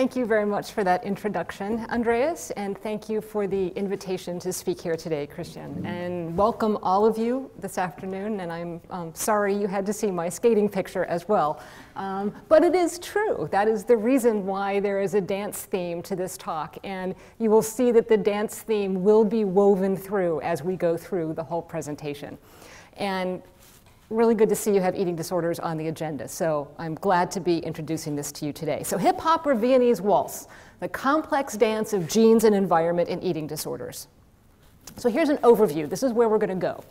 thank you very much for that introduction, Andreas, and thank you for the invitation to speak here today, Christian. And welcome all of you this afternoon, and I'm sorry you had to see my skating picture as well. But it is true. That is the reason why there is a dance theme to this talk, and you will see that the dance theme will be woven through as we go through the whole presentation. And really good to see you have eating disorders on the agenda, so I'm glad to be introducing this to you today. So hip hop or Viennese waltz, the complex dance of genes and environment in eating disorders. So here's an overview. This is where we're going to go.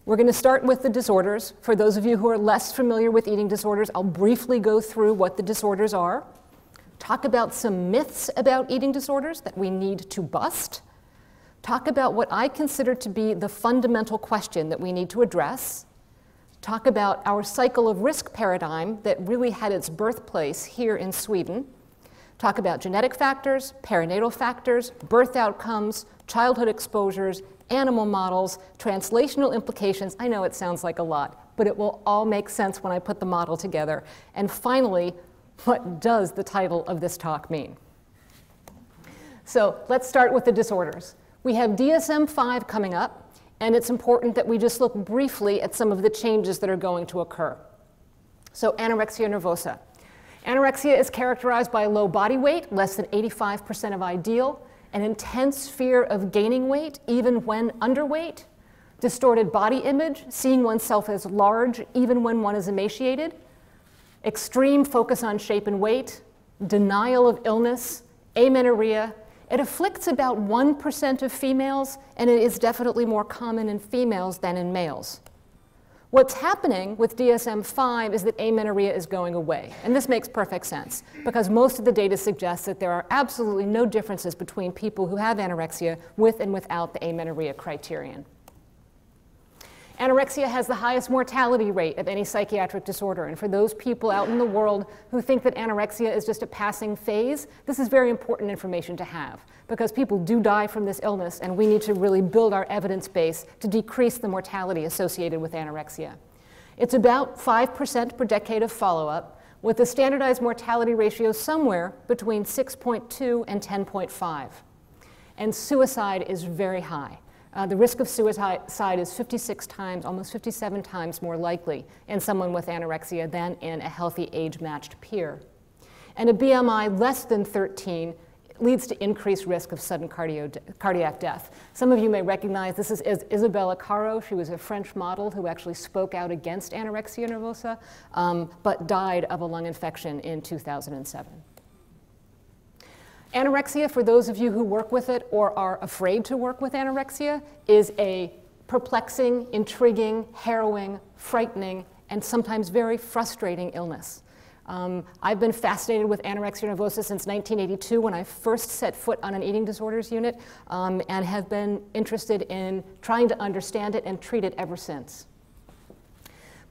We're going to start with the disorders. For those of you who are less familiar with eating disorders, I'll briefly go through what the disorders are, talk about some myths about eating disorders that we need to bust, talk about what I consider to be the fundamental question that we need to address, talk about our cycle of risk paradigm that really had its birthplace here in Sweden, talk about genetic factors, perinatal factors, birth outcomes, childhood exposures, animal models, translational implications. I know it sounds like a lot, but it will all make sense when I put the model together. And finally, what does the title of this talk mean? So let's start with the disorders. We have DSM-5 coming up. And it's important that we just look briefly at some of the changes that are going to occur. So anorexia nervosa. Anorexia is characterized by low body weight, less than 85% of ideal, an intense fear of gaining weight, even when underweight, distorted body image, seeing oneself as large, even when one is emaciated, extreme focus on shape and weight, denial of illness, amenorrhea. It afflicts about 1% of females, and it is definitely more common in females than in males. What's happening with DSM-5 is that amenorrhea is going away, and this makes perfect sense, because most of the data suggests that there are absolutely no differences between people who have anorexia with and without the amenorrhea criterion. Anorexia has the highest mortality rate of any psychiatric disorder, and for those people out in the world who think that anorexia is just a passing phase, this is very important information to have, because people do die from this illness, and we need to really build our evidence base to decrease the mortality associated with anorexia. It's about 5% per decade of follow-up, with a standardized mortality ratio somewhere between 6.2 and 10.5. And suicide is very high. The risk of suicide is 56 times, almost 57 times more likely in someone with anorexia than in a healthy age-matched peer. And a BMI less than 13 leads to increased risk of sudden cardiac death. Some of you may recognize this is Isabella Caro. She was a French model who actually spoke out against anorexia nervosa, but died of a lung infection in 2007. Anorexia, for those of you who work with it or are afraid to work with anorexia, is a perplexing, intriguing, harrowing, frightening, and sometimes very frustrating illness. I've been fascinated with anorexia nervosa since 1982 when I first set foot on an eating disorders unit, and have been interested in trying to understand it and treat it ever since.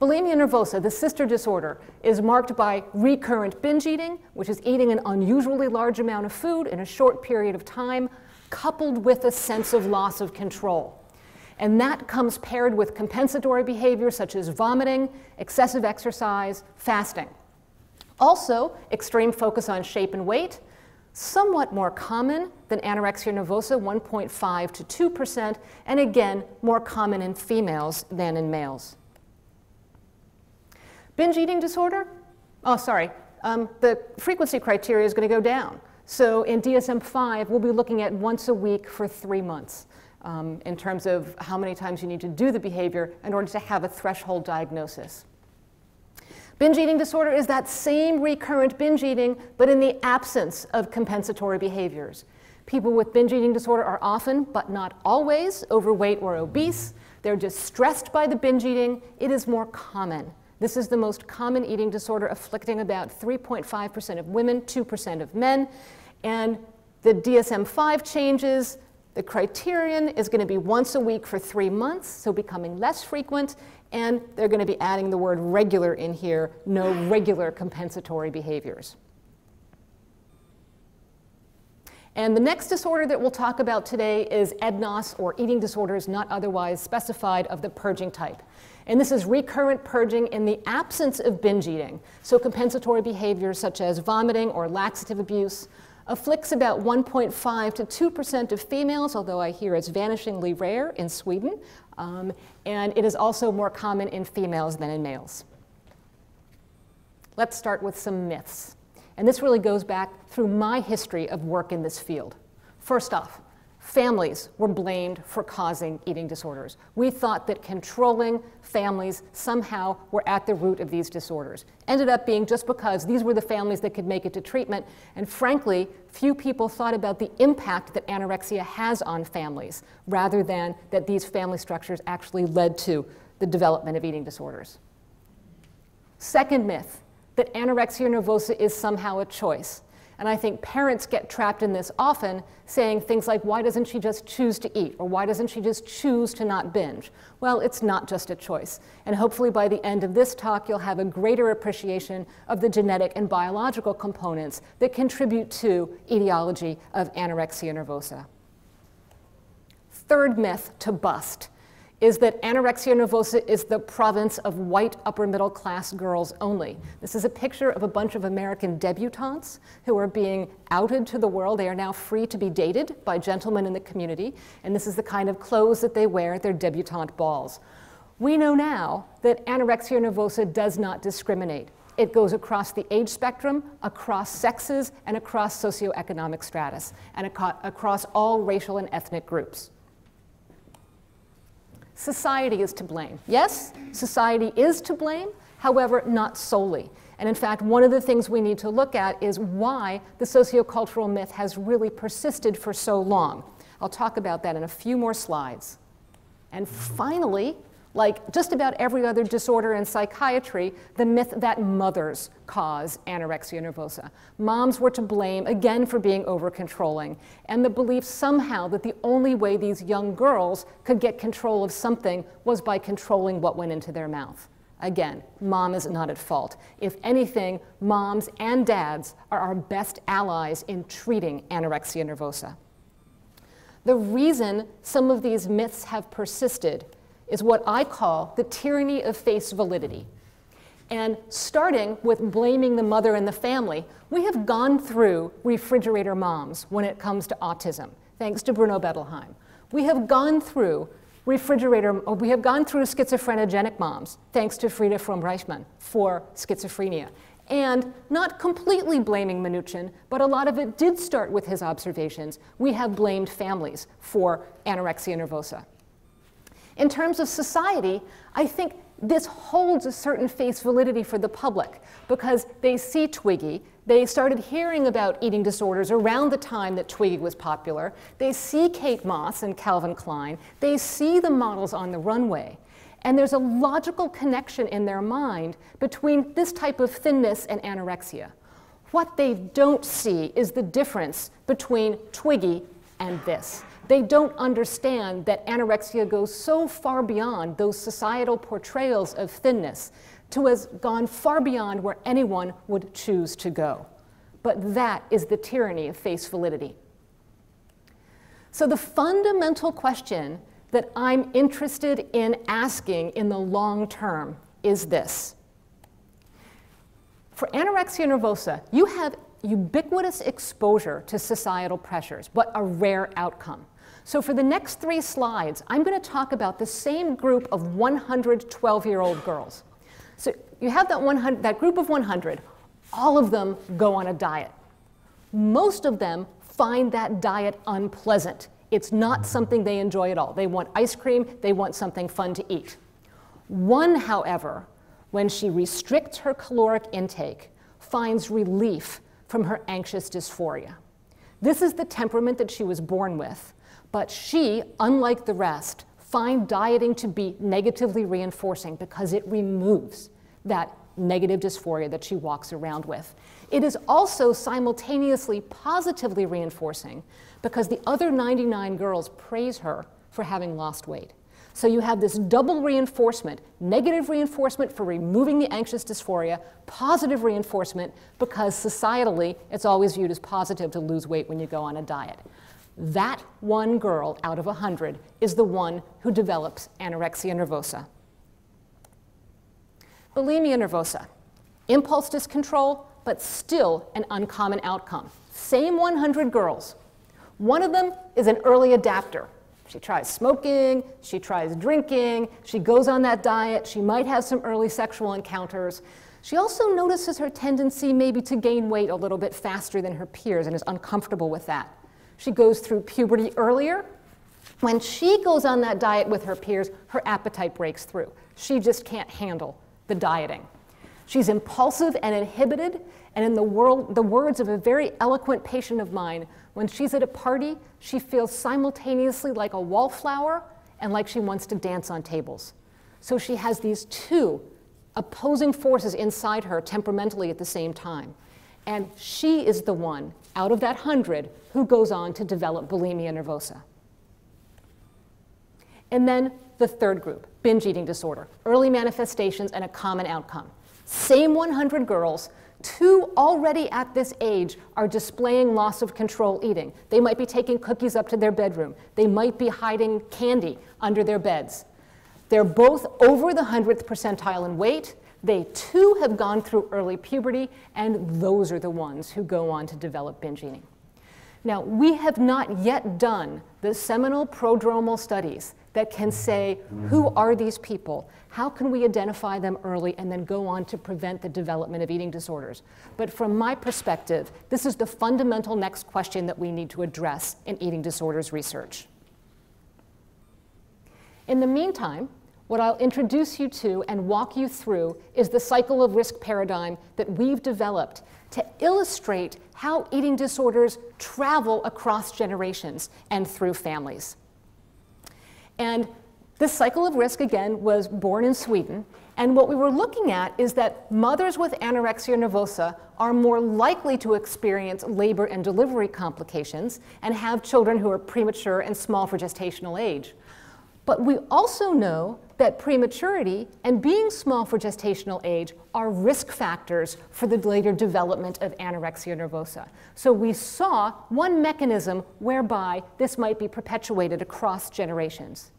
Bulimia nervosa, the sister disorder, is marked by recurrent binge eating, which is eating an unusually large amount of food in a short period of time, coupled with a sense of loss of control. And that comes paired with compensatory behavior such as vomiting, excessive exercise, fasting. Also, extreme focus on shape and weight, somewhat more common than anorexia nervosa, 1.5 to 2%, and again, more common in females than in males. Binge eating disorder? Oh, sorry. The frequency criteria is going to go down. So in DSM-5, we'll be looking at once a week for 3 months in terms of how many times you need to do the behavior in order to have a threshold diagnosis. Binge eating disorder is that same recurrent binge eating, but in the absence of compensatory behaviors. People with binge eating disorder are often, but not always, overweight or obese. They're distressed by the binge eating. It is more common. This is the most common eating disorder, afflicting about 3.5% of women, 2% of men. And the DSM-5 changes. The criterion is going to be once a week for 3 months, so becoming less frequent. And they're going to be adding the word regular in here, no regular compensatory behaviors. And the next disorder that we'll talk about today is EDNOS, or eating disorders not otherwise specified of the purging type. And this is recurrent purging in the absence of binge eating. So compensatory behaviors such as vomiting or laxative abuse afflicts about 1.5 to 2% of females, although I hear it's vanishingly rare in Sweden. And it is also more common in females than in males. Let's start with some myths. And this really goes back through my history of work in this field. First off, families were blamed for causing eating disorders. We thought that controlling families somehow were at the root of these disorders. Ended up being just because these were the families that could make it to treatment, and frankly, few people thought about the impact that anorexia has on families, rather than that these family structures actually led to the development of eating disorders. Second myth, that anorexia nervosa is somehow a choice. And I think parents get trapped in this often, saying things like, why doesn't she just choose to eat? Or why doesn't she just choose to not binge? Well, it's not just a choice. And hopefully by the end of this talk, you'll have a greater appreciation of the genetic and biological components that contribute to etiology of anorexia nervosa. Third myth to bust is that anorexia nervosa is the province of white upper middle class girls only. This is a picture of a bunch of American debutantes who are being outed to the world. They are now free to be dated by gentlemen in the community, and this is the kind of clothes that they wear at their debutante balls. We know now that anorexia nervosa does not discriminate. It goes across the age spectrum, across sexes, and across socioeconomic stratus, and across all racial and ethnic groups. Society is to blame. Yes, society is to blame, however, not solely. And in fact, one of the things we need to look at is why the sociocultural myth has really persisted for so long. I'll talk about that in a few more slides. And finally, like just about every other disorder in psychiatry, the myth that mothers cause anorexia nervosa. Moms were to blame, again, for being over-controlling, and the belief somehow that the only way these young girls could get control of something was by controlling what went into their mouth. Again, mom is not at fault. If anything, moms and dads are our best allies in treating anorexia nervosa. The reason some of these myths have persisted is what I call the tyranny of face validity. And starting with blaming the mother and the family, we have gone through refrigerator moms when it comes to autism, thanks to Bruno Bettelheim. We have gone through schizophrenogenic moms, thanks to Frieda Fromm-Reichmann for schizophrenia. And not completely blaming Mnuchin, but a lot of it did start with his observations. We have blamed families for anorexia nervosa. In terms of society, I think this holds a certain face validity for the public because they see Twiggy. They started hearing about eating disorders around the time that Twiggy was popular. They see Kate Moss and Calvin Klein. They see the models on the runway. And there's a logical connection in their mind between this type of thinness and anorexia. What they don't see is the difference between Twiggy and this. They don't understand that anorexia goes so far beyond those societal portrayals of thinness to has gone far beyond where anyone would choose to go. But that is the tyranny of face validity. So the fundamental question that I'm interested in asking in the long term is this. For anorexia nervosa, you have ubiquitous exposure to societal pressures, but a rare outcome. So for the next 3 slides, I'm going to talk about the same group of 100 12-year-old girls. So you have that group of 100, all of them go on a diet. Most of them find that diet unpleasant. It's not something they enjoy at all. They want ice cream, they want something fun to eat. One, however, when she restricts her caloric intake, finds relief from her anxious dysphoria. This is the temperament that she was born with. But she, unlike the rest, finds dieting to be negatively reinforcing because it removes that negative dysphoria that she walks around with. It is also simultaneously positively reinforcing because the other 99 girls praise her for having lost weight. So you have this double reinforcement, negative reinforcement for removing the anxious dysphoria, positive reinforcement because societally it's always viewed as positive to lose weight when you go on a diet. That one girl out of 100 is the one who develops anorexia nervosa. Bulimia nervosa, impulse discontrol, but still an uncommon outcome. Same 100 girls. One of them is an early adapter. She tries smoking, she tries drinking, she goes on that diet, she might have some early sexual encounters. She also notices her tendency maybe to gain weight a little bit faster than her peers and is uncomfortable with that. She goes through puberty earlier. When she goes on that diet with her peers, her appetite breaks through. She just can't handle the dieting. She's impulsive and inhibited, and in the words of a very eloquent patient of mine, when she's at a party, she feels simultaneously like a wallflower and like she wants to dance on tables. So she has these two opposing forces inside her temperamentally at the same time. And she is the one, out of that 100, who goes on to develop bulimia nervosa. And then the third group, binge eating disorder, early manifestations and a common outcome. Same 100 girls, 2 already at this age are displaying loss of control eating. They might be taking cookies up to their bedroom. They might be hiding candy under their beds. They're both over the 100th percentile in weight. They too have gone through early puberty, and those are the ones who go on to develop binge eating. Now, we have not yet done the seminal prodromal studies that can say, who are these people? How can we identify them early and then go on to prevent the development of eating disorders? But from my perspective, this is the fundamental next question that we need to address in eating disorders research. In the meantime, what I'll introduce you to and walk you through is the cycle of risk paradigm that we've developed to illustrate how eating disorders travel across generations and through families. And this cycle of risk, again, was born in Sweden. And what we were looking at is that mothers with anorexia nervosa are more likely to experience labor and delivery complications and have children who are premature and small for gestational age. But we also know that prematurity and being small for gestational age are risk factors for the later development of anorexia nervosa. So we saw one mechanism whereby this might be perpetuated across generations.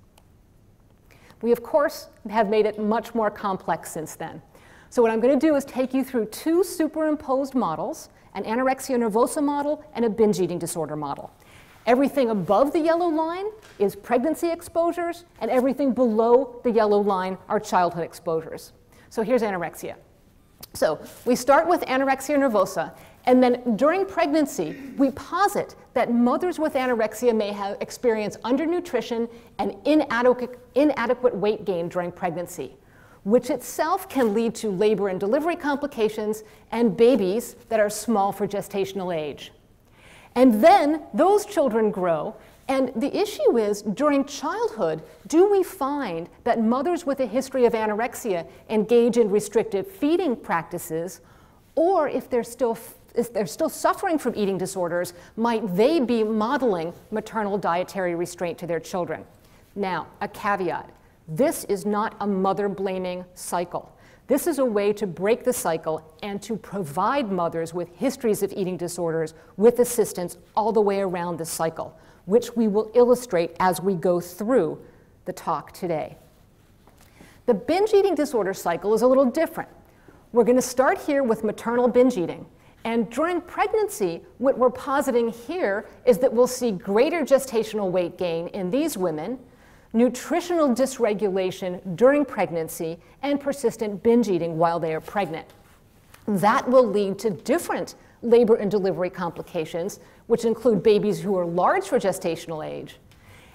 We, of course, have made it much more complex since then. So what I'm going to do is take you through 2 superimposed models, an anorexia nervosa model and a binge eating disorder model. Everything above the yellow line is pregnancy exposures, and everything below the yellow line are childhood exposures. So here's anorexia. So we start with anorexia nervosa, and then during pregnancy, we posit that mothers with anorexia may have experienced undernutrition and inadequate weight gain during pregnancy, which itself can lead to labor and delivery complications and babies that are small for gestational age. And then those children grow, and the issue is, during childhood, do we find that mothers with a history of anorexia engage in restrictive feeding practices, or if they're still suffering from eating disorders, might they be modeling maternal dietary restraint to their children? Now, a caveat. This is not a mother-blaming cycle. This is a way to break the cycle and to provide mothers with histories of eating disorders with assistance all the way around the cycle, which we will illustrate as we go through the talk today. The binge eating disorder cycle is a little different. We're going to start here with maternal binge eating. And during pregnancy, what we're positing here is that we'll see greater gestational weight gain in these women, nutritional dysregulation during pregnancy, and persistent binge eating while they are pregnant. That will lead to different labor and delivery complications, which include babies who are large for gestational age.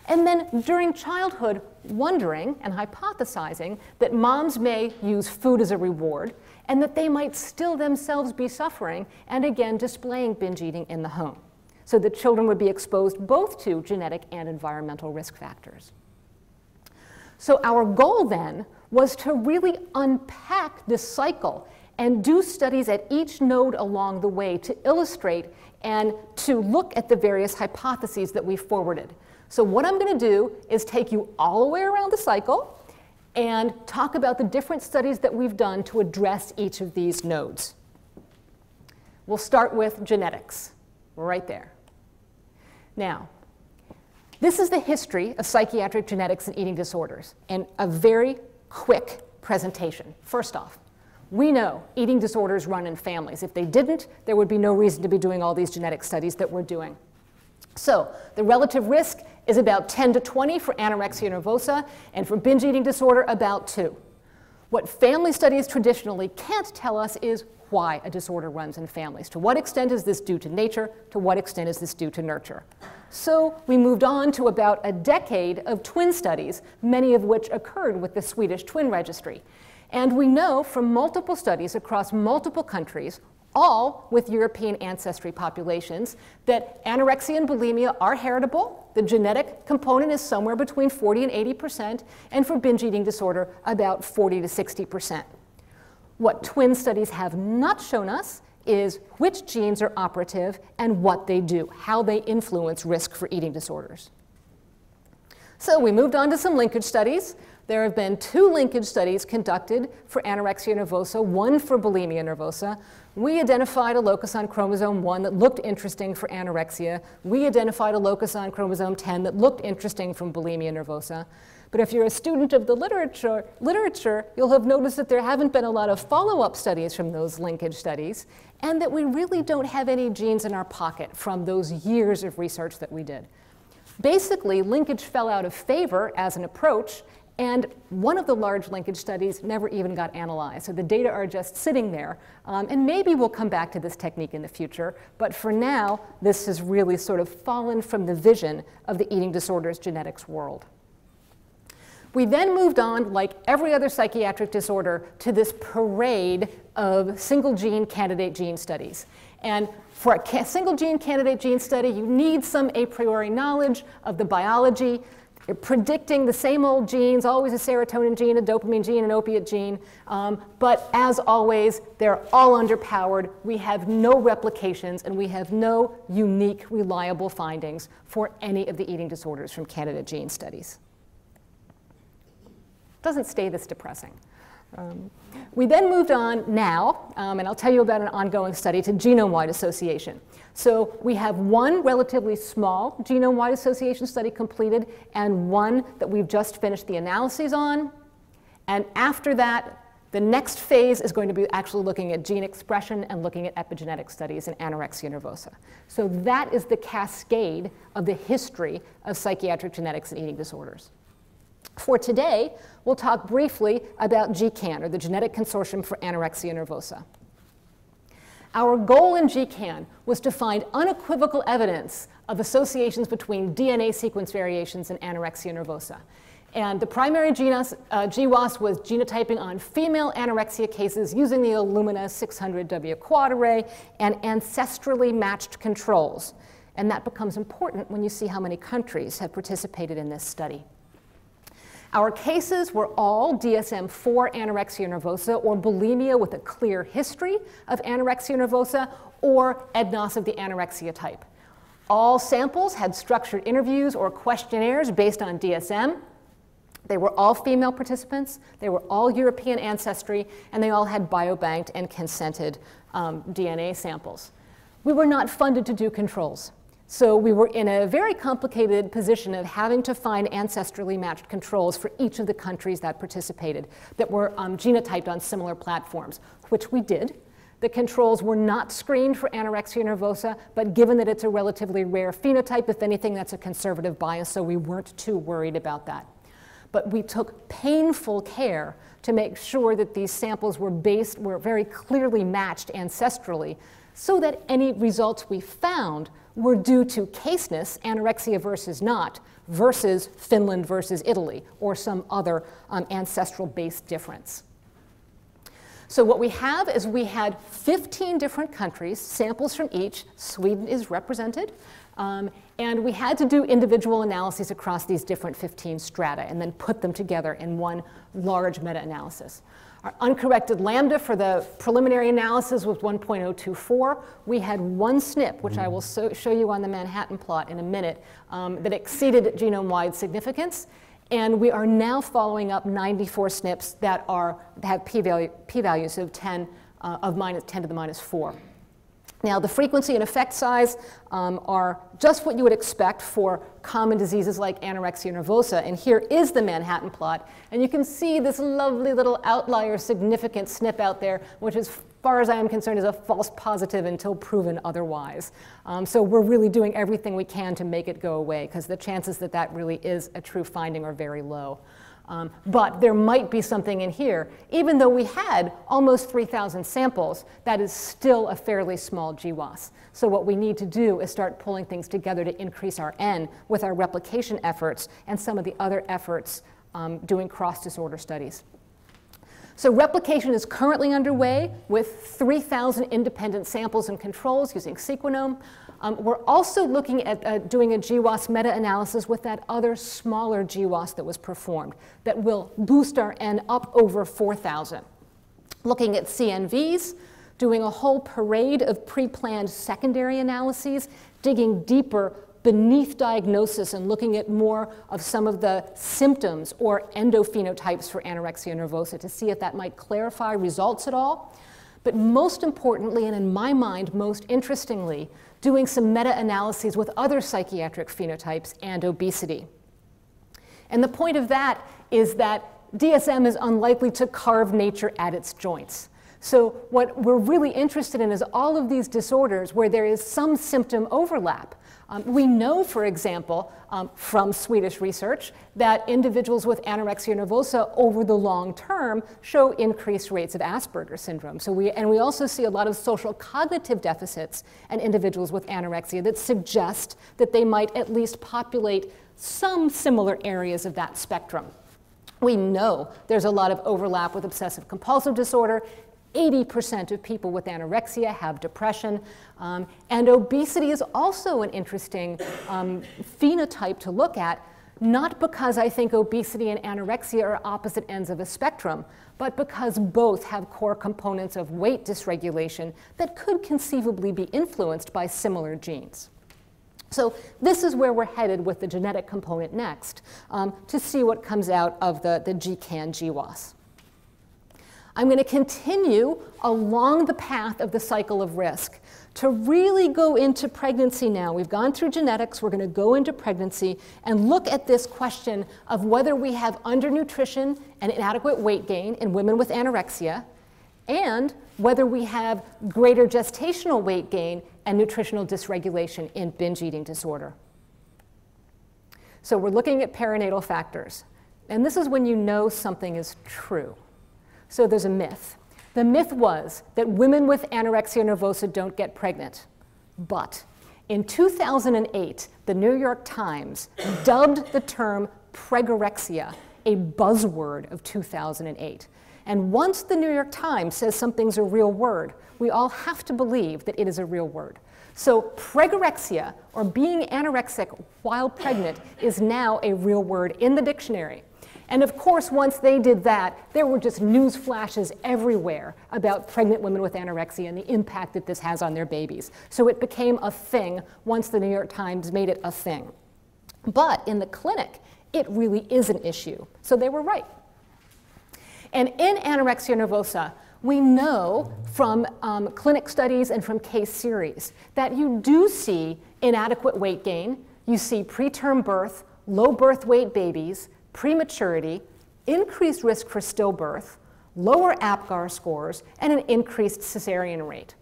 And then during childhood, wondering and hypothesizing that moms may use food as a reward and that they might still themselves be suffering and again displaying binge eating in the home. So the children would be exposed both to genetic and environmental risk factors. So our goal then was to really unpack this cycle and do studies at each node along the way to illustrate and to look at the various hypotheses that we forwarded. So what I'm going to do is take you all the way around the cycle and talk about the different studies that we've done to address each of these nodes. We'll start with genetics, right there. Now, this is the history of psychiatric genetics and eating disorders in a very quick presentation. First off, we know eating disorders run in families. If they didn't, there would be no reason to be doing all these genetic studies that we're doing. So the relative risk is about 10 to 20 for anorexia nervosa, and for binge eating disorder, about 2. What family studies traditionally can't tell us is why a disorder runs in families. To what extent is this due to nature? To what extent is this due to nurture? So we moved on to about a decade of twin studies, many of which occurred with the Swedish twin registry. And we know from multiple studies across multiple countries, all with European ancestry populations, that anorexia and bulimia are heritable. The genetic component is somewhere between 40 and 80%, and for binge eating disorder, about 40 to 60%. What twin studies have not shown us is which genes are operative and what they do, how they influence risk for eating disorders. So we moved on to some linkage studies. There have been 2 linkage studies conducted for anorexia nervosa, 1 for bulimia nervosa. We identified a locus on chromosome 1 that looked interesting for anorexia. We identified a locus on chromosome 10 that looked interesting from bulimia nervosa. But if you're a student of the literature, you'll have noticed that there haven't been a lot of follow-up studies from those linkage studies, and that we really don't have any genes in our pocket from those years of research that we did. Basically, linkage fell out of favor as an approach, and one of the large linkage studies never even got analyzed. So the data are just sitting there. And maybe we'll come back to this technique in the future. But for now, this has really sort of fallen from the vision of the eating disorders genetics world. We then moved on, like every other psychiatric disorder, to this parade of single gene candidate gene studies. And for a single gene candidate gene study, you need some a priori knowledge of the biology. You're predicting the same old genes, always a serotonin gene, a dopamine gene, an opiate gene. But as always, they're all underpowered. We have no replications, and we have no unique, reliable findings for any of the eating disorders from candidate gene studies. Doesn't stay this depressing. We then moved on now, and I'll tell you about an ongoing study, to Genome-Wide Association. So we have 1 relatively small Genome-Wide Association study completed, and 1 that we've just finished the analyses on. And after that, the next phase is going to be actually looking at gene expression and looking at epigenetic studies in anorexia nervosa. So that is the cascade of the history of psychiatric genetics and eating disorders. For today, we'll talk briefly about GCAN, or the Genetic Consortium for Anorexia Nervosa. Our goal in GCAN was to find unequivocal evidence of associations between DNA sequence variations in anorexia nervosa. And the primary GWAS was genotyping on female anorexia cases using the Illumina 600W quad array and ancestrally matched controls. And that becomes important when you see how many countries have participated in this study. Our cases were all DSM-4 anorexia nervosa or bulimia with a clear history of anorexia nervosa or EDNOS of the anorexia type. All samples had structured interviews or questionnaires based on DSM. They were all female participants, they were all European ancestry, and they all had biobanked and consented DNA samples. We were not funded to do controls. So we were in a very complicated position of having to find ancestrally matched controls for each of the countries that participated that were genotyped on similar platforms, which we did. The controls were not screened for anorexia nervosa, but given that it's a relatively rare phenotype, if anything, that's a conservative bias, so we weren't too worried about that. But we took painful care to make sure that these samples were very clearly matched ancestrally, so that any results we found were due to caseness, anorexia versus not, versus Finland versus Italy, or some other ancestral-based difference. So what we have is we had 15 different countries, samples from each. Sweden is represented. And we had to do individual analyses across these different 15 strata and then put them together in one large meta-analysis. Our uncorrected lambda for the preliminary analysis was 1.024. We had one SNP, which I will show you on the Manhattan plot in a minute, that exceeded genome-wide significance. And we are now following up 94 SNPs that have p-values of 10 to the minus 4. Now, the frequency and effect size are just what you would expect for common diseases like anorexia nervosa. And here is the Manhattan plot. And you can see this lovely little outlier significant SNP out there, which, as far as I am concerned, is a false positive until proven otherwise. So we're really doing everything we can to make it go away, because the chances that that really is a true finding are very low. But there might be something in here. Even though we had almost 3,000 samples, that is still a fairly small GWAS. So what we need to do is start pulling things together to increase our N with our replication efforts and some of the other efforts doing cross-disorder studies. So replication is currently underway with 3,000 independent samples and controls using sequenome. We're also looking at doing a GWAS meta-analysis with that other smaller GWAS that was performed that will boost our N up over 4,000. Looking at CNVs, doing a whole parade of pre-planned secondary analyses, digging deeper beneath diagnosis and looking at more of some of the symptoms or endophenotypes for anorexia nervosa to see if that might clarify results at all. But most importantly, and in my mind most interestingly, doing some meta-analyses with other psychiatric phenotypes and obesity. And the point of that is that DSM is unlikely to carve nature at its joints. So what we're really interested in is all of these disorders where there is some symptom overlap. We know, for example, from Swedish research, that individuals with anorexia nervosa over the long term show increased rates of Asperger's syndrome. So we also see a lot of social cognitive deficits in individuals with anorexia that suggest that they might at least populate some similar areas of that spectrum. We know there's a lot of overlap with obsessive compulsive disorder. 80% of people with anorexia have depression, and obesity is also an interesting phenotype to look at, not because I think obesity and anorexia are opposite ends of a spectrum, but because both have core components of weight dysregulation that could conceivably be influenced by similar genes. So this is where we're headed with the genetic component next, to see what comes out of the GCAN-GWAS. I'm going to continue along the path of the cycle of risk to really go into pregnancy now. We've gone through genetics. We're going to go into pregnancy and look at this question of whether we have undernutrition and inadequate weight gain in women with anorexia, and whether we have greater gestational weight gain and nutritional dysregulation in binge eating disorder. So we're looking at perinatal factors. And this is when you know something is true. So there's a myth. The myth was that women with anorexia nervosa don't get pregnant. But in 2008, the New York Times dubbed the term pregorexia a buzzword of 2008. And once the New York Times says something's a real word, we all have to believe that it is a real word. So pregorexia, or being anorexic while pregnant, is now a real word in the dictionary. And of course, once they did that, there were just news flashes everywhere about pregnant women with anorexia and the impact that this has on their babies. So it became a thing once the New York Times made it a thing. But in the clinic, it really is an issue. So they were right. And in anorexia nervosa, we know from clinic studies and from case series that you do see inadequate weight gain. You see preterm birth, low birth weight babies, prematurity, increased risk for stillbirth, lower APGAR scores, and an increased cesarean rate.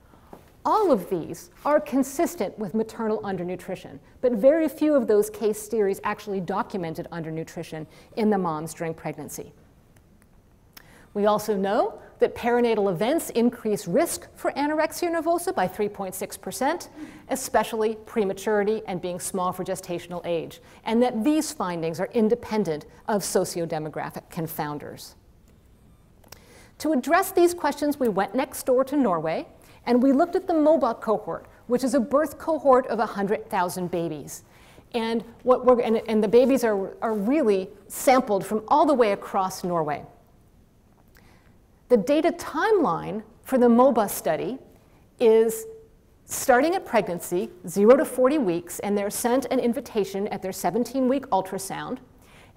All of these are consistent with maternal undernutrition, but very few of those case series actually documented undernutrition in the moms during pregnancy. We also know that perinatal events increase risk for anorexia nervosa by 3.6%, especially prematurity and being small for gestational age, and that these findings are independent of sociodemographic confounders. To address these questions, we went next door to Norway, and we looked at the MOBA cohort, which is a birth cohort of 100,000 babies. And, the babies are really sampled from all the way across Norway. The data timeline for the MOBA study is starting at pregnancy, 0 to 40 weeks, and they're sent an invitation at their 17-week ultrasound,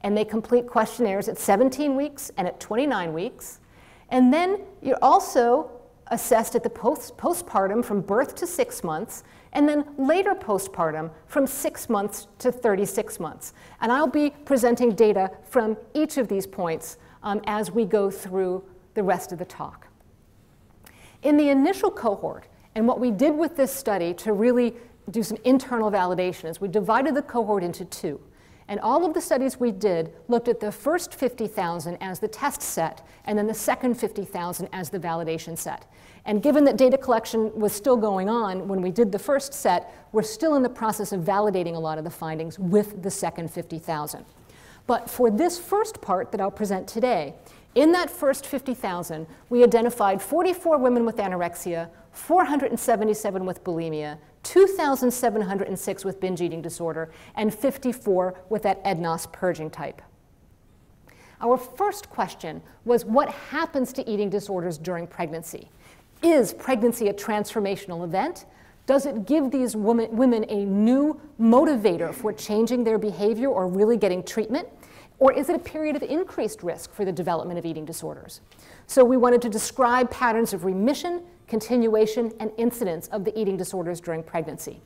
and they complete questionnaires at 17 weeks and at 29 weeks. And then you're also assessed at the postpartum from birth to 6 months, and then later postpartum from 6 months to 36 months. And I'll be presenting data from each of these points as we go through the rest of the talk. In the initial cohort, and what we did with this study to really do some internal validation is we divided the cohort into two. And all of the studies we did looked at the first 50,000 as the test set, and then the second 50,000 as the validation set. And given that data collection was still going on when we did the first set, we're still in the process of validating a lot of the findings with the second 50,000. But for this first part that I'll present today, in that first 50,000, we identified 44 women with anorexia, 477 with bulimia, 2,706 with binge eating disorder, and 54 with that EDNOS purging type. Our first question was, what happens to eating disorders during pregnancy? Is pregnancy a transformational event? Does it give these women a new motivator for changing their behavior or really getting treatment? Or is it a period of increased risk for the development of eating disorders? So we wanted to describe patterns of remission, continuation, and incidence of the eating disorders during pregnancy.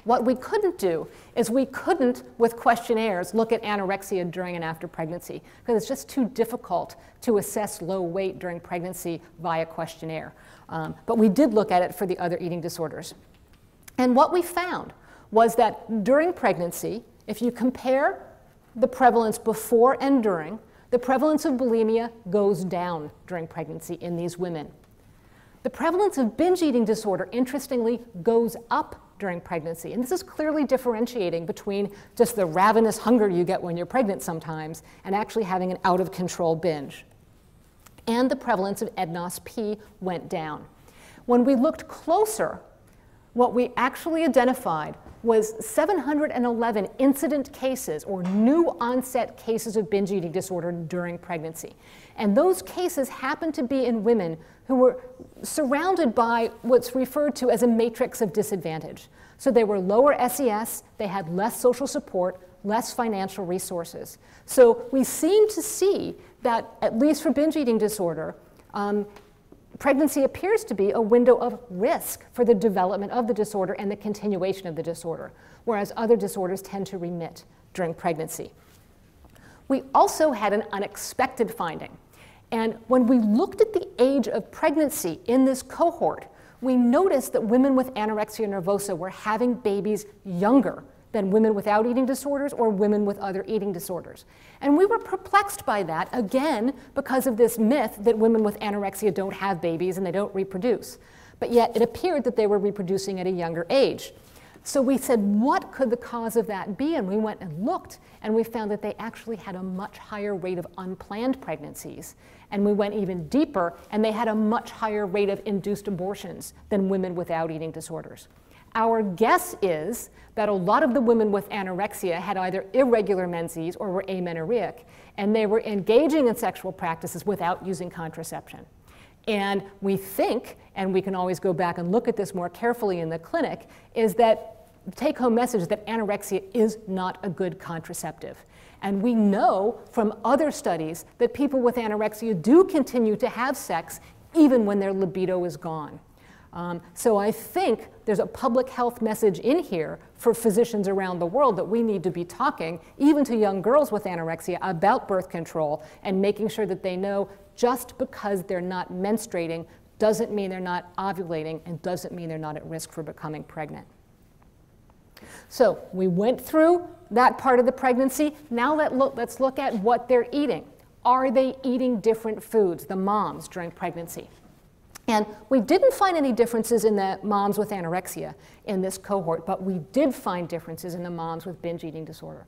What we couldn't do is we couldn't, with questionnaires, look at anorexia during and after pregnancy, because it's just too difficult to assess low weight during pregnancy via questionnaire. But we did look at it for the other eating disorders. And what we found was that during pregnancy, if you compare the prevalence before and during, the prevalence of bulimia goes down during pregnancy in these women. The prevalence of binge eating disorder, interestingly, goes up during pregnancy. And this is clearly differentiating between just the ravenous hunger you get when you're pregnant sometimes and actually having an out-of-control binge. And the prevalence of EDNOS-P went down. When we looked closer, what we actually identified was 711 incident cases or new onset cases of binge eating disorder during pregnancy. And those cases happened to be in women who were surrounded by what's referred to as a matrix of disadvantage. So they were lower SES, they had less social support, less financial resources. So we seem to see that, at least for binge eating disorder, pregnancy appears to be a window of risk for the development of the disorder and the continuation of the disorder, whereas other disorders tend to remit during pregnancy. We also had an unexpected finding. And when we looked at the age of pregnancy in this cohort, we noticed that women with anorexia nervosa were having babies younger than women without eating disorders or women with other eating disorders. And we were perplexed by that, again, because of this myth that women with anorexia don't have babies and they don't reproduce. But yet it appeared that they were reproducing at a younger age. So we said, what could the cause of that be? And we went and looked, and we found that they actually had a much higher rate of unplanned pregnancies. And we went even deeper, and they had a much higher rate of induced abortions than women without eating disorders. Our guess is that a lot of the women with anorexia had either irregular menses or were amenorrheic, and they were engaging in sexual practices without using contraception. And we think, and we can always go back and look at this more carefully in the clinic, is that the take-home message that anorexia is not a good contraceptive. And we know from other studies that people with anorexia do continue to have sex even when their libido is gone. So I think there's a public health message in here for physicians around the world that we need to be talking, even to young girls with anorexia, about birth control and making sure that they know just because they're not menstruating doesn't mean they're not ovulating and doesn't mean they're not at risk for becoming pregnant. So we went through that part of the pregnancy. Now let's look at what they're eating. Are they eating different foods, the moms, during pregnancy? And we didn't find any differences in the moms with anorexia in this cohort, but we did find differences in the moms with binge eating disorder.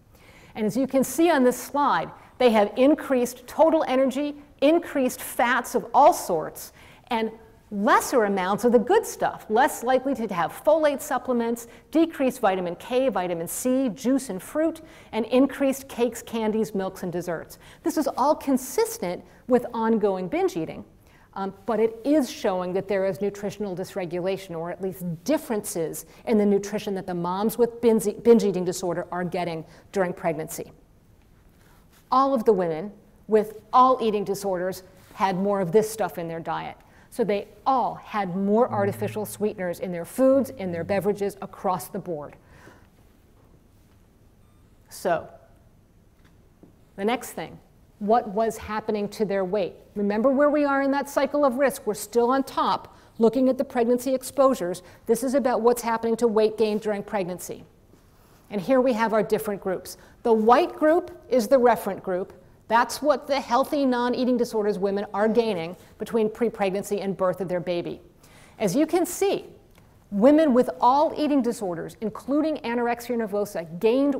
And as you can see on this slide, they have increased total energy, increased fats of all sorts, and lesser amounts of the good stuff, less likely to have folate supplements, decreased vitamin K, vitamin C, juice and fruit, and increased cakes, candies, milks, and desserts. This is all consistent with ongoing binge eating. but it is showing that there is nutritional dysregulation, or at least differences in the nutrition that the moms with binge eating disorder are getting during pregnancy. All of the women with all eating disorders had more of this stuff in their diet. So they all had more artificial sweeteners in their foods, in their beverages, across the board. So the next thing, what was happening to their weight? Remember where we are in that cycle of risk. We're still on top, looking at the pregnancy exposures. This is about what's happening to weight gain during pregnancy. And here we have our different groups. The white group is the referent group. That's what the healthy non-eating disorders women are gaining between pre-pregnancy and birth of their baby. As you can see, women with all eating disorders, including anorexia nervosa, gained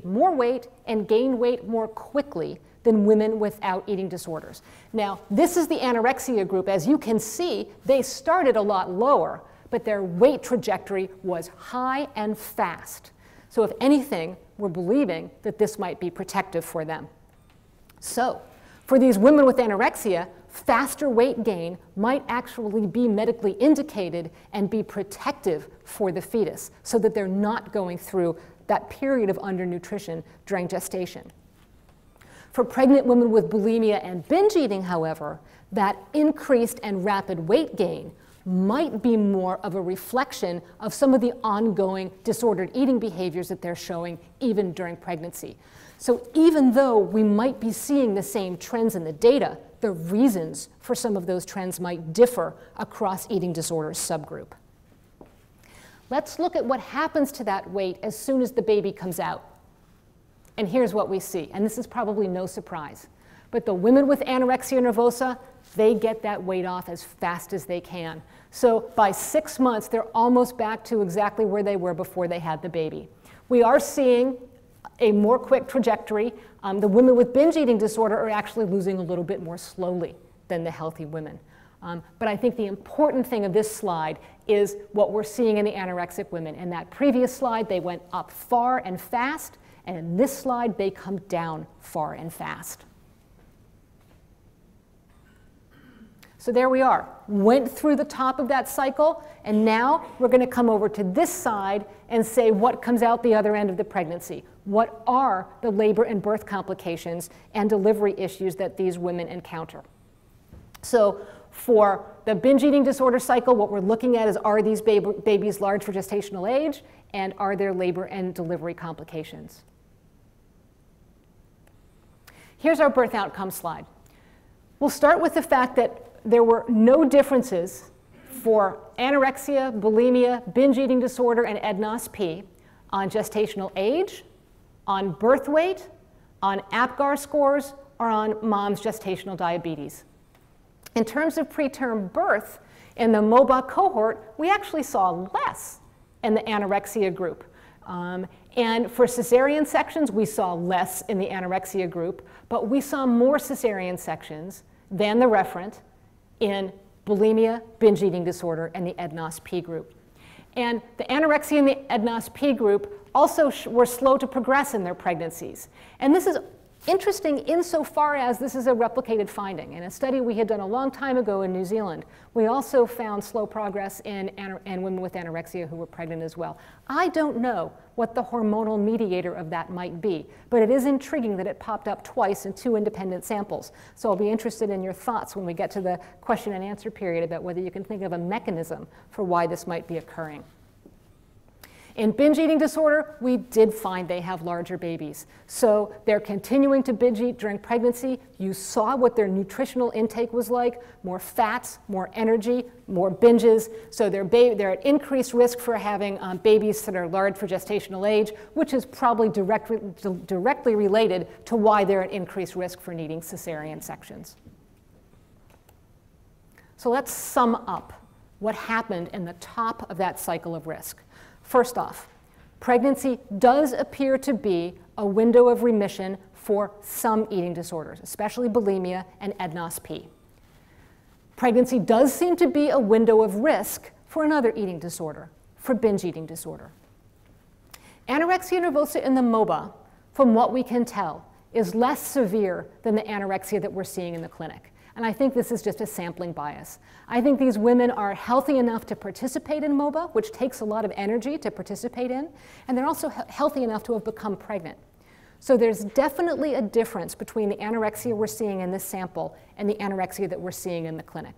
more weight and gained weight more quickly than women without eating disorders. Now, this is the anorexia group. As you can see, they started a lot lower, but their weight trajectory was high and fast. So if anything, we're believing that this might be protective for them. So for these women with anorexia, faster weight gain might actually be medically indicated and be protective for the fetus so that they're not going through that period of undernutrition during gestation. For pregnant women with bulimia and binge eating, however, that increased and rapid weight gain might be more of a reflection of some of the ongoing disordered eating behaviors that they're showing even during pregnancy. So even though we might be seeing the same trends in the data, the reasons for some of those trends might differ across eating disorders subgroup. Let's look at what happens to that weight as soon as the baby comes out. And here's what we see, and this is probably no surprise. But the women with anorexia nervosa, they get that weight off as fast as they can. So by 6 months, they're almost back to exactly where they were before they had the baby. We are seeing a more quick trajectory. The women with binge eating disorder are actually losing a little bit more slowly than the healthy women. But I think the important thing of this slide is what we're seeing in the anorexic women. In that previous slide, they went up far and fast, and in this slide, they come down far and fast. So there we are, went through the top of that cycle, and now we're going to come over to this side and say what comes out the other end of the pregnancy. What are the labor and birth complications and delivery issues that these women encounter? So for the binge eating disorder cycle, what we're looking at is, are these babies large for gestational age, and are there labor and delivery complications? Here's our birth outcome slide. We'll start with the fact that there were no differences for anorexia, bulimia, binge eating disorder, and EDNOS-P on gestational age, on birth weight, on APGAR scores, or on mom's gestational diabetes. In terms of preterm birth, in the MOBA cohort, we actually saw less in the anorexia group. And for cesarean sections, we saw less in the anorexia group, but we saw more cesarean sections than the referent in bulimia, binge eating disorder, and the EDNOS-P group. And the anorexia and the EDNOS-P group also were slow to progress in their pregnancies. And this is interesting insofar as this is a replicated finding. In a study we had done a long time ago in New Zealand, we also found slow progress in women with anorexia who were pregnant as well. I don't know what the hormonal mediator of that might be, but it is intriguing that it popped up twice in 2 independent samples. So I'll be interested in your thoughts when we get to the question and answer period about whether you can think of a mechanism for why this might be occurring. In binge eating disorder, we did find they have larger babies. So they're continuing to binge eat during pregnancy. You saw what their nutritional intake was like, more fats, more energy, more binges. So they're at increased risk for having babies that are large for gestational age, which is probably directly related to why they're at increased risk for needing cesarean sections. So let's sum up what happened in the top of that cycle of risk. First off, pregnancy does appear to be a window of remission for some eating disorders, especially bulimia and EDNOS-P. Pregnancy does seem to be a window of risk for another eating disorder, for binge eating disorder. Anorexia nervosa in the MOBA, from what we can tell, is less severe than the anorexia that we're seeing in the clinic. And I think this is just a sampling bias. I think these women are healthy enough to participate in MOBA, which takes a lot of energy to participate in, and they're also healthy enough to have become pregnant. So there's definitely a difference between the anorexia we're seeing in this sample and the anorexia that we're seeing in the clinic.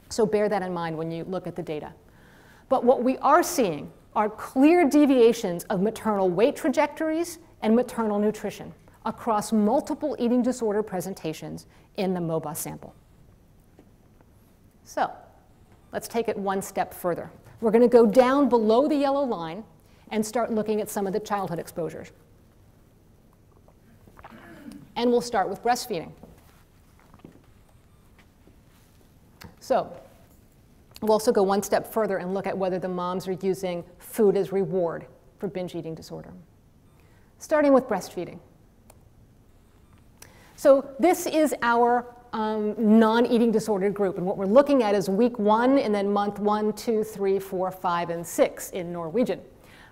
So bear that in mind when you look at the data. But what we are seeing are clear deviations of maternal weight trajectories and maternal nutrition across multiple eating disorder presentations in the MOBA sample. So let's take it one step further. We're going to go down below the yellow line and start looking at some of the childhood exposures. And we'll start with breastfeeding. So we'll also go one step further and look at whether the moms are using food as reward for binge eating disorder. Starting with breastfeeding. So this is our non-eating disorder group, and what we're looking at is week 1 and then month 1, 2, 3, 4, 5, and 6 in Norwegian.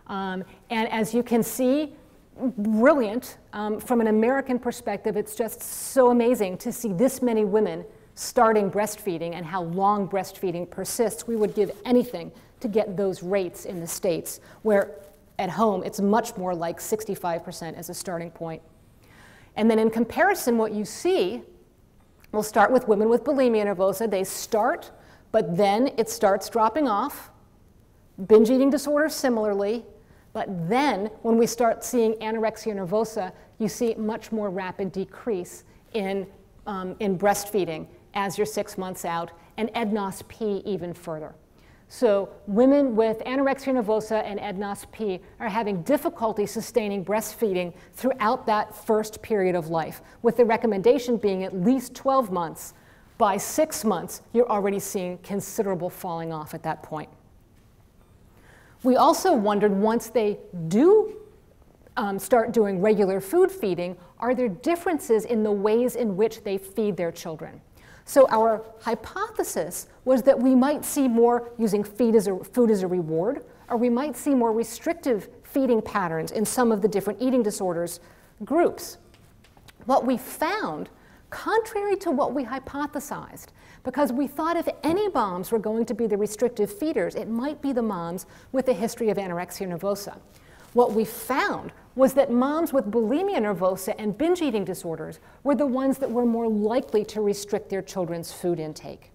And as you can see, brilliant. From an American perspective, it's just so amazing to see this many women starting breastfeeding and how long breastfeeding persists. We would give anything to get those rates in the States, where at home it's much more like 65% as a starting point. And then in comparison, what you see, we'll start with women with bulimia nervosa. They start, but then it starts dropping off. Binge eating disorder similarly. But then when we start seeing anorexia nervosa, you see much more rapid decrease in breastfeeding as you're 6 months out, and EDNOS-P even further. So women with anorexia nervosa and EDNOS-P are having difficulty sustaining breastfeeding throughout that first period of life, with the recommendation being at least 12 months. By 6 months, you're already seeing considerable falling off at that point. We also wondered, once they do start doing regular food feeding, are there differences in the ways in which they feed their children? So our hypothesis was that we might see more using food as a reward, or we might see more restrictive feeding patterns in some of the different eating disorders groups. What we found, contrary to what we hypothesized, because we thought if any moms were going to be the restrictive feeders, it might be the moms with a history of anorexia nervosa. What we found was that moms with bulimia nervosa and binge eating disorders were the ones that were more likely to restrict their children's food intake.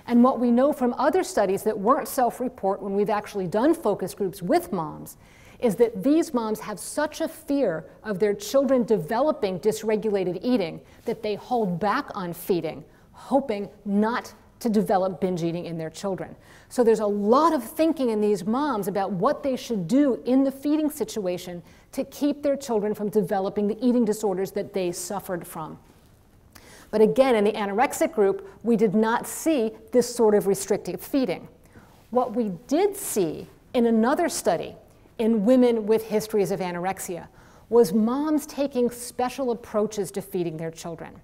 And what we know from other studies that weren't self-report when we've actually done focus groups with moms is that these moms have such a fear of their children developing dysregulated eating that they hold back on feeding, hoping not to develop binge eating in their children. So there's a lot of thinking in these moms about what they should do in the feeding situation to keep their children from developing the eating disorders that they suffered from. But again, in the anorexic group, we did not see this sort of restrictive feeding. What we did see in another study in women with histories of anorexia was moms taking special approaches to feeding their children.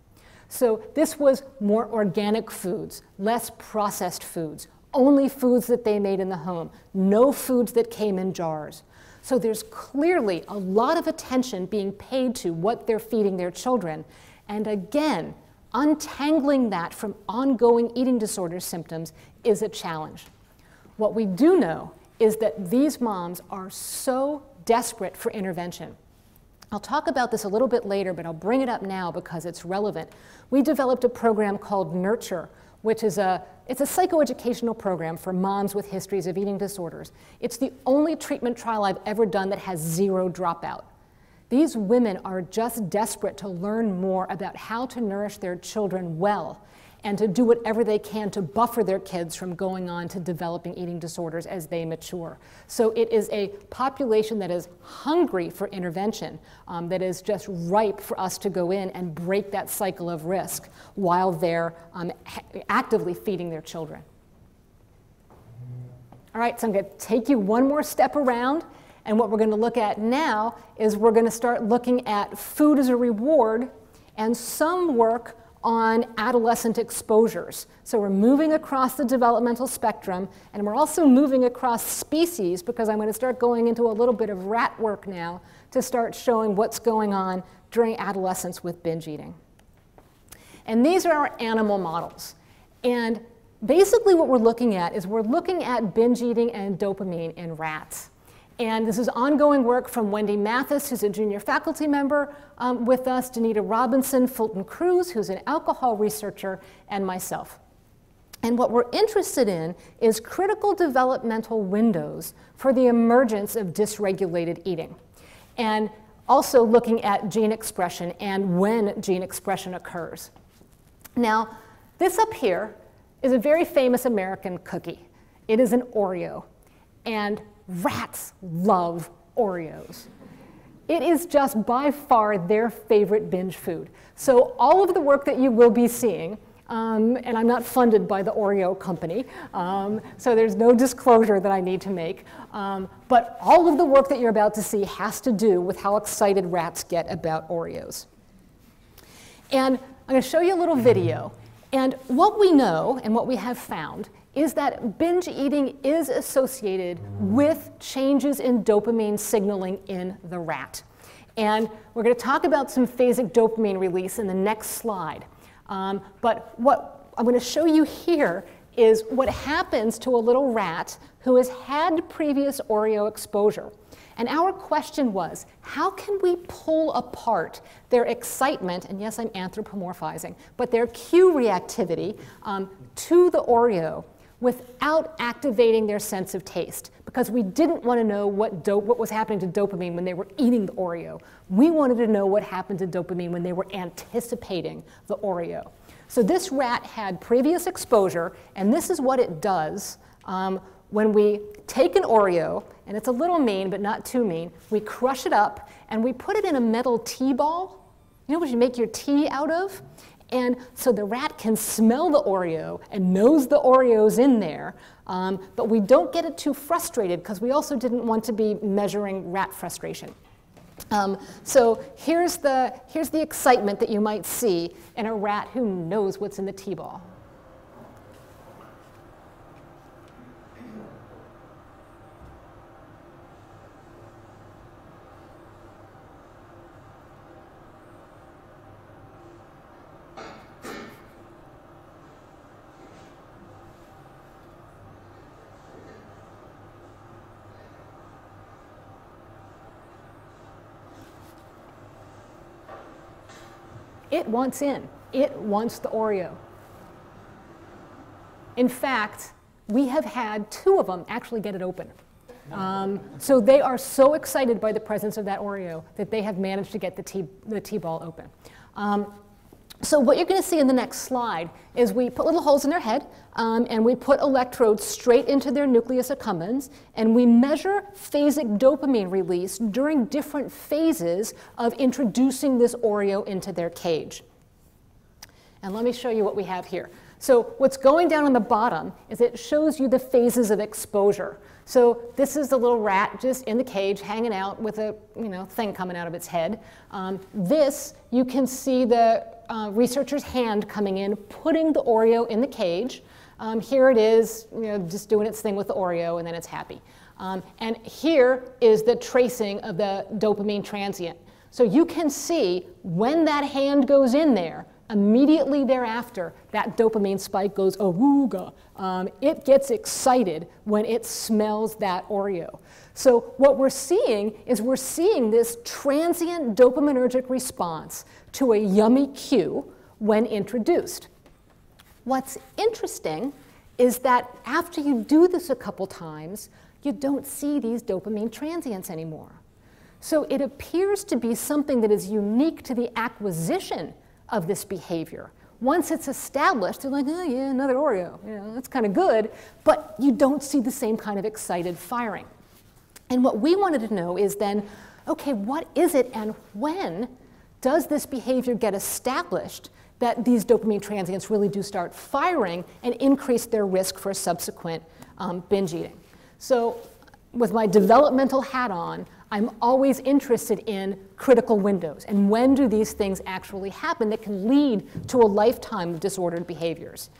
So this was more organic foods, less processed foods, only foods that they made in the home, no foods that came in jars. So there's clearly a lot of attention being paid to what they're feeding their children. And again, untangling that from ongoing eating disorder symptoms is a challenge. What we do know is that these moms are so desperate for intervention. I'll talk about this a little bit later, but I'll bring it up now because it's relevant. We developed a program called Nurture, which is it's a psychoeducational program for moms with histories of eating disorders. It's the only treatment trial I've ever done that has 0 dropout. These women are just desperate to learn more about how to nourish their children well and to do whatever they can to buffer their kids from going on to developing eating disorders as they mature. So it is a population that is hungry for intervention, that is just ripe for us to go in and break that cycle of risk while they're actively feeding their children. All right, so I'm going to take you one more step around, and what we're going to look at now is we're going to start looking at food as a reward and some work on adolescent exposures. So we're moving across the developmental spectrum, and we're also moving across species, because I'm going to start going into a little bit of rat work now to start showing what's going on during adolescence with binge eating. And these are our animal models. And basically what we're looking at is we're looking at binge eating and dopamine in rats. And this is ongoing work from Wendy Mathis, who's a junior faculty member with us, Danita Robinson, Fulton Cruz, who's an alcohol researcher, and myself. And what we're interested in is critical developmental windows for the emergence of dysregulated eating. And also looking at gene expression and when gene expression occurs. Now, this up here is a very famous American cookie. It is an Oreo. And rats love Oreos. It is just by far their favorite binge food. So all of the work that you will be seeing, and I'm not funded by the Oreo company, so there's no disclosure that I need to make, but all of the work that you're about to see has to do with how excited rats get about Oreos. And I'm going to show you a little video. And what we know and what we have found is that binge eating is associated with changes in dopamine signaling in the rat. And we're going to talk about some phasic dopamine release in the next slide. But what I'm going to show you here is what happens to a little rat who has had previous Oreo exposure. And our question was, how can we pull apart their excitement, and yes, I'm anthropomorphizing, but their cue reactivity to the Oreo without activating their sense of taste? Because we didn't want to know what was happening to dopamine when they were eating the Oreo. We wanted to know what happened to dopamine when they were anticipating the Oreo. So this rat had previous exposure, and this is what it does when we take an Oreo, and it's a little mean, but not too mean. We crush it up, and we put it in a metal tea ball. You know what you make your tea out of? And so the rat can smell the Oreo and knows the Oreo's in there, but we don't get it too frustrated because we also didn't want to be measuring rat frustration. So here's the excitement that you might see in a rat who knows what's in the tea ball. It wants in. It wants the Oreo. In fact, we have had 2 of them actually get it open. So they are so excited by the presence of that Oreo that they have managed to get the tea ball open. So what you're going to see in the next slide is we put little holes in their head, and we put electrodes straight into their nucleus accumbens, and we measure phasic dopamine release during different phases of introducing this Oreo into their cage. And let me show you what we have here. So what's going down on the bottom is it shows you the phases of exposure. So this is the little rat just in the cage hanging out with a thing coming out of its head. This, you can see the researcher's hand coming in, putting the Oreo in the cage. Here it is, just doing its thing with the Oreo, and then it's happy. And here is the tracing of the dopamine transient. So you can see when that hand goes in there, immediately thereafter, that dopamine spike goes awooga. It gets excited when it smells that Oreo. So what we're seeing is we're seeing this transient dopaminergic response to a yummy cue when introduced. What's interesting is that after you do this a couple times, you don't see these dopamine transients anymore. So it appears to be something that is unique to the acquisition of this behavior. Once it's established, they're like, oh yeah, another Oreo, that's kind of good, but you don't see the same kind of excited firing. And what we wanted to know is then, okay, what is it and when does this behavior get established that these dopamine transients really do start firing and increase their risk for subsequent binge eating? So with my developmental hat on, I'm always interested in critical windows and when do these things actually happen that can lead to a lifetime of disordered behaviors.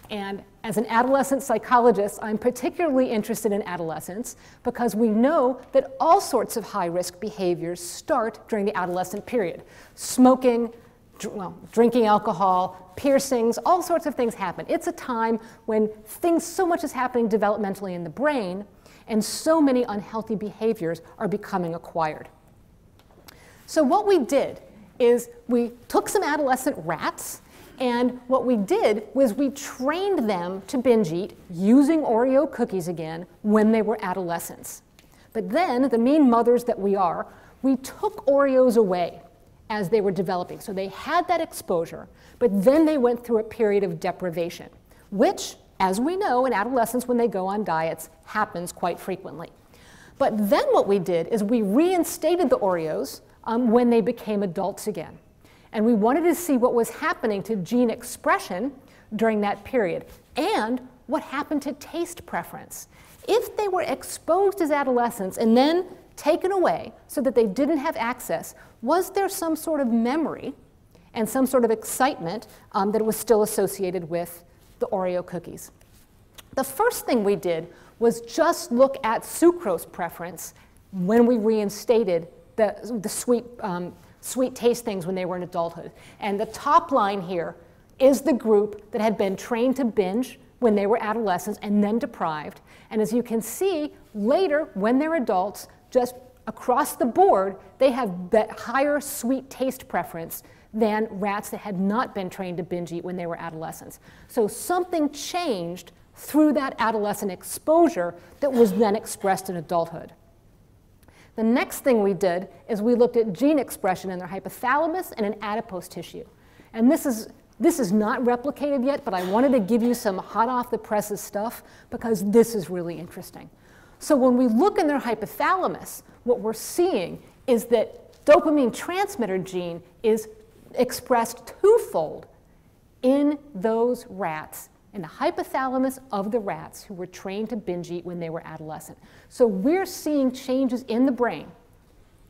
And as an adolescent psychologist, I'm particularly interested in adolescence because we know that all sorts of high-risk behaviors start during the adolescent period. Smoking, drinking alcohol, piercings, all sorts of things happen. It's a time when so much is happening developmentally in the brain, and so many unhealthy behaviors are becoming acquired. So what we did is we took some adolescent rats, and what we did was we trained them to binge eat using Oreo cookies again when they were adolescents. But then, the mean mothers that we are, we took Oreos away as they were developing. So they had that exposure, but then they went through a period of deprivation, which, as we know, in adolescents when they go on diets, happens quite frequently. But then what we did is we reinstated the Oreos when they became adults again. And we wanted to see what was happening to gene expression during that period and what happened to taste preference. If they were exposed as adolescents and then taken away so that they didn't have access, was there some sort of memory and some sort of excitement that was still associated with the Oreo cookies? The first thing we did was just look at sucrose preference when we reinstated the sweet taste things when they were in adulthood. And the top line here is the group that had been trained to binge when they were adolescents and then deprived. And as you can see, later, when they're adults, just across the board, they have that higher sweet taste preference than rats that had not been trained to binge eat when they were adolescents. So something changed through that adolescent exposure that was then expressed in adulthood. The next thing we did is we looked at gene expression in their hypothalamus and in adipose tissue. And this is not replicated yet, but I wanted to give you some hot off the presses stuff because this is really interesting. So when we look in their hypothalamus, what we're seeing is that dopamine transmitter gene is expressed twofold in those rats, in the hypothalamus of the rats who were trained to binge eat when they were adolescent. So we're seeing changes in the brain.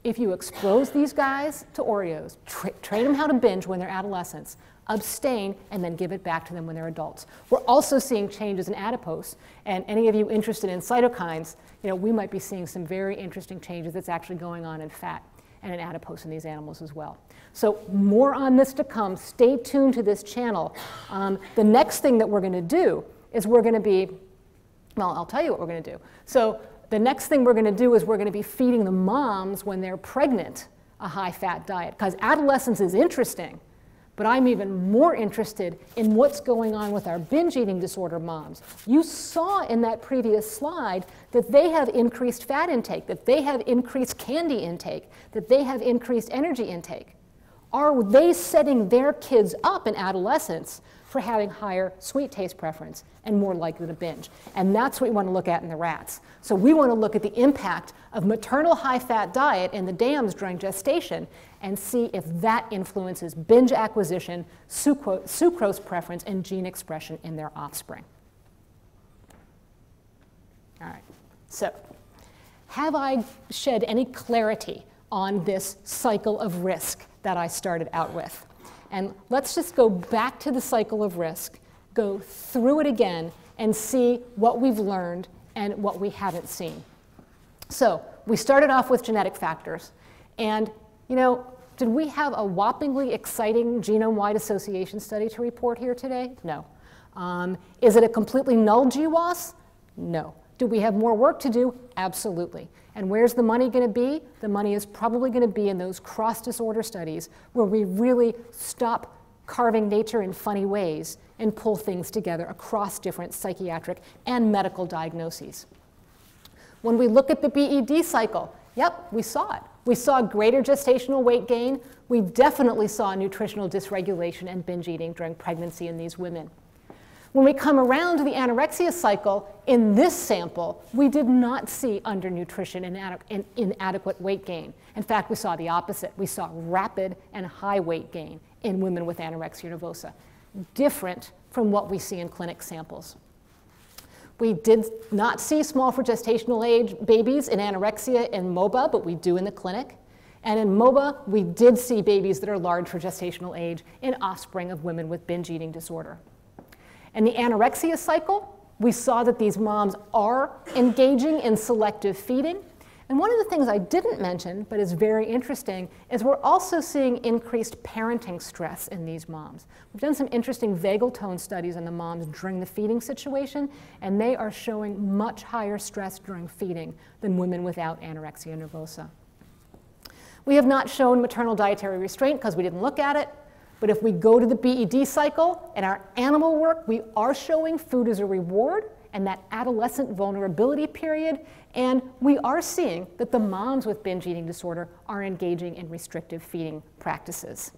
If you expose these guys to Oreos, train them how to binge when they're adolescents, abstain, and then give it back to them when they're adults. We're also seeing changes in adipose, and any of you interested in cytokines, we might be seeing some very interesting changes that's actually going on in fat and in adipose in these animals as well. So more on this to come. Stay tuned to this channel. The next thing that we're going to do is we're going to be, well, I'll tell you what we're going to do. So the next thing we're going to do is we're going to be feeding the moms when they're pregnant a high-fat diet, because adolescence is interesting, but I'm even more interested in what's going on with our binge eating disorder moms. You saw in that previous slide that they have increased fat intake, that they have increased candy intake, that they have increased energy intake. Are they setting their kids up in adolescence for having higher sweet taste preference and more likely to binge? And that's what we want to look at in the rats. So we want to look at the impact of maternal high-fat diet in the dams during gestation and see if that influences binge acquisition, sucrose preference, and gene expression in their offspring. All right, so have I shed any clarity on this cycle of risk that I started out with? And let's just go back to the cycle of risk, go through it again, and see what we've learned and what we haven't seen. So we started off with genetic factors. And, did we have a whoppingly exciting Genome-Wide Association study to report here today? No. Is it a completely null GWAS? No. Do we have more work to do? Absolutely. And where's the money going to be? The money is probably going to be in those cross-disorder studies where we really stop carving nature in funny ways and pull things together across different psychiatric and medical diagnoses. When we look at the BED cycle, yep, we saw it. We saw greater gestational weight gain. We definitely saw nutritional dysregulation and binge eating during pregnancy in these women. When we come around to the anorexia cycle, in this sample, we did not see undernutrition and inadequate weight gain. In fact, we saw the opposite. We saw rapid and high weight gain in women with anorexia nervosa, different from what we see in clinic samples. We did not see small for gestational age babies in anorexia in MOBA, but we do in the clinic. And in MOBA, we did see babies that are large for gestational age in offspring of women with binge eating disorder. In the anorexia cycle, we saw that these moms are engaging in selective feeding. And one of the things I didn't mention, but is very interesting, is we're also seeing increased parenting stress in these moms. We've done some interesting vagal tone studies on the moms during the feeding situation, and they are showing much higher stress during feeding than women without anorexia nervosa. We have not shown maternal dietary restraint because we didn't look at it, but if we go to the BED cycle and our animal work, we are showing food as a reward and that adolescent vulnerability period, and we are seeing that the moms with binge eating disorder are engaging in restrictive feeding practices.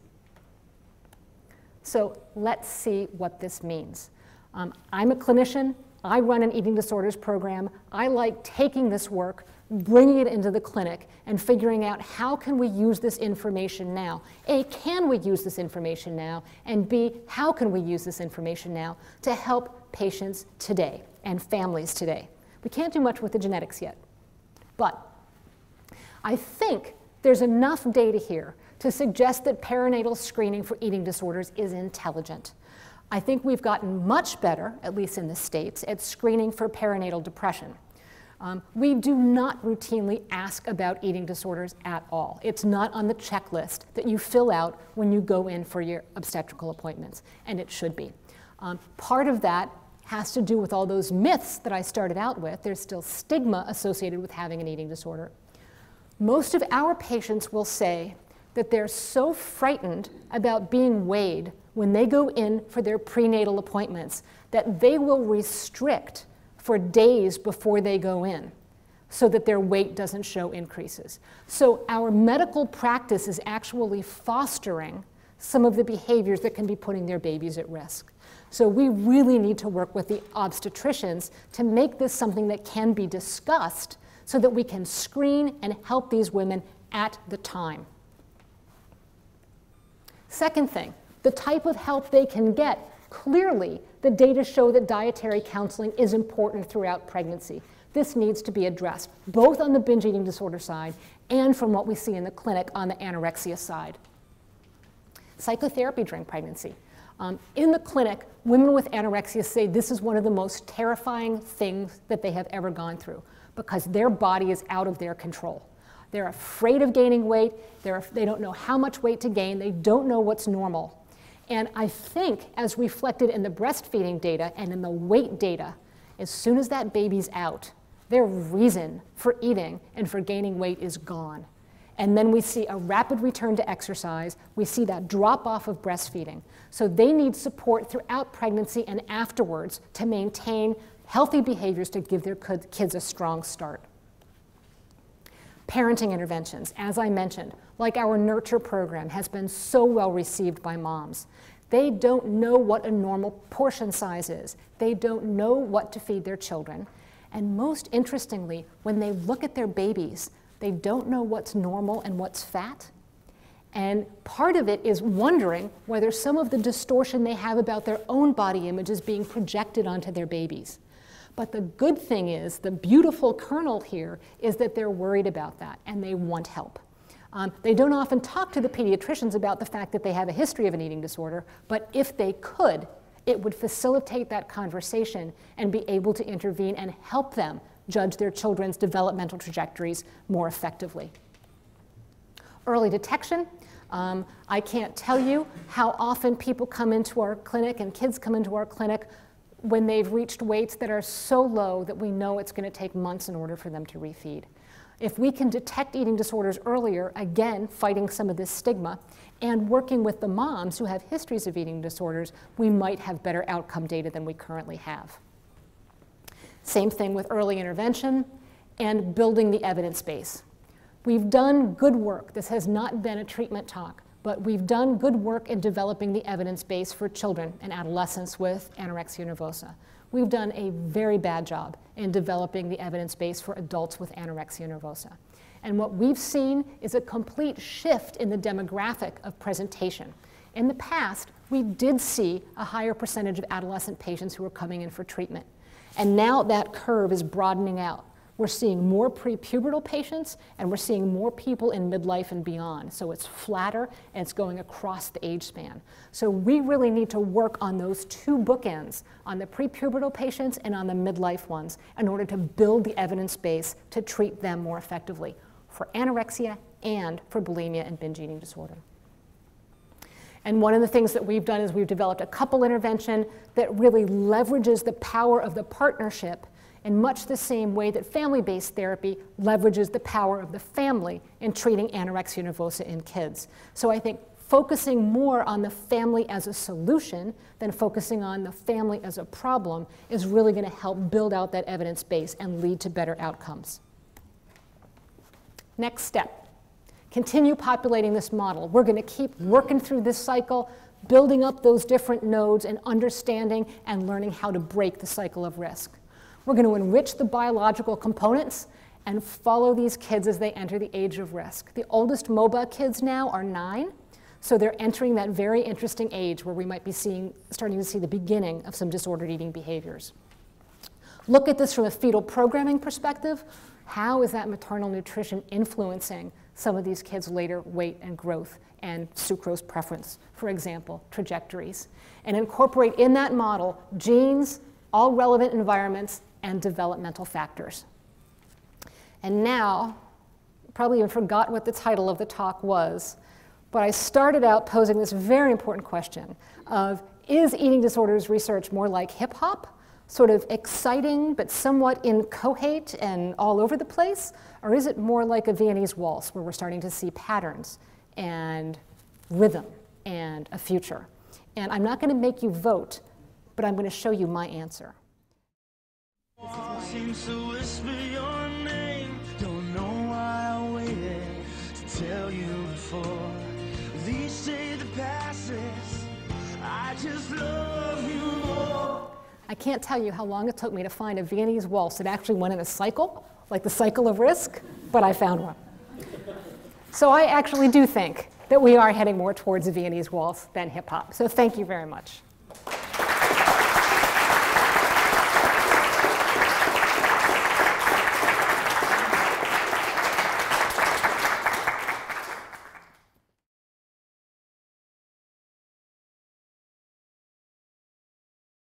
So let's see what this means. I'm a clinician. I run an eating disorders program. I like taking this work, bringing it into the clinic, and figuring out how can we use this information now. A, can we use this information now? And B, how can we use this information now to help patients today and families today? We can't do much with the genetics yet, but I think there's enough data here to suggest that perinatal screening for eating disorders is intelligent. I think we've gotten much better, at least in the States, at screening for perinatal depression. We do not routinely ask about eating disorders at all. It's not on the checklist that you fill out when you go in for your obstetrical appointments, and it should be. Part of that has to do with all those myths that I started out with. There's still stigma associated with having an eating disorder. Most of our patients will say that they're so frightened about being weighed when they go in for their prenatal appointments that they will restrict for days before they go in so that their weight doesn't show increases. So our medical practice is actually fostering some of the behaviors that can be putting their babies at risk. So we really need to work with the obstetricians to make this something that can be discussed so that we can screen and help these women at the time. Second thing, the type of help they can get. Clearly, the data show that dietary counseling is important throughout pregnancy. This needs to be addressed, both on the binge eating disorder side and from what we see in the clinic on the anorexia side. Psychotherapy during pregnancy. In the clinic, women with anorexia say this is one of the most terrifying things that they have ever gone through because their body is out of their control. They're afraid of gaining weight. They don't know how much weight to gain. They don't know what's normal. And I think, as reflected in the breastfeeding data and in the weight data, as soon as that baby's out, their reason for eating and for gaining weight is gone. And then we see a rapid return to exercise. We see that drop off of breastfeeding. So they need support throughout pregnancy and afterwards to maintain healthy behaviors to give their kids a strong start. Parenting interventions, as I mentioned, like our Nurture program, has been so well received by moms. They don't know what a normal portion size is. They don't know what to feed their children. And most interestingly, when they look at their babies, they don't know what's normal and what's fat. And part of it is wondering whether some of the distortion they have about their own body image is being projected onto their babies. But the good thing is, the beautiful kernel here is that they're worried about that and they want help. They don't often talk to the pediatricians about the fact that they have a history of an eating disorder, but if they could, it would facilitate that conversation and be able to intervene and help them judge their children's developmental trajectories more effectively. Early detection. I can't tell you how often people come into our clinic and kids come into our clinic when they've reached weights that are so low that we know it's going to take months in order for them to refeed. If we can detect eating disorders earlier, again, fighting some of this stigma, and working with the moms who have histories of eating disorders, we might have better outcome data than we currently have. Same thing with early intervention and building the evidence base. We've done good work. This has not been a treatment talk, but we've done good work in developing the evidence base for children and adolescents with anorexia nervosa. We've done a very bad job in developing the evidence base for adults with anorexia nervosa. And what we've seen is a complete shift in the demographic of presentation. In the past, we did see a higher percentage of adolescent patients who were coming in for treatment. And now that curve is broadening out. We're seeing more prepubertal patients, and we're seeing more people in midlife and beyond. So it's flatter, and it's going across the age span. So we really need to work on those two bookends, on the prepubertal patients and on the midlife ones, in order to build the evidence base to treat them more effectively for anorexia and for bulimia and binge eating disorder. And one of the things that we've done is we've developed a couple intervention that really leverages the power of the partnership in much the same way that family-based therapy leverages the power of the family in treating anorexia nervosa in kids. So I think focusing more on the family as a solution than focusing on the family as a problem is really going to help build out that evidence base and lead to better outcomes. Next step, continue populating this model. We're going to keep working through this cycle, building up those different nodes and understanding and learning how to break the cycle of risk. We're going to enrich the biological components and follow these kids as they enter the age of risk. The oldest MOBA kids now are 9, so they're entering that very interesting age where we might be starting to see the beginning of some disordered eating behaviors. Look at this from a fetal programming perspective. How is that maternal nutrition influencing some of these kids' later weight and growth and sucrose preference, for example, trajectories? And incorporate in that model genes, all relevant environments, and developmental factors. And now, probably even forgot what the title of the talk was, but I started out posing this very important question of, is eating disorders research more like hip hop, sort of exciting but somewhat inchoate and all over the place, or is it more like a Viennese waltz where we're starting to see patterns and rhythm and a future? And I'm not going to make you vote, but I'm going to show you my answer. Seems to whisper your name. Don't know why I waited to tell you before. These days that passes, I just love you more. I can't tell you how long it took me to find a Viennese waltz that actually went in a cycle, like the cycle of risk, but I found one. So I actually do think that we are heading more towards a Viennese waltz than hip hop. So thank you very much.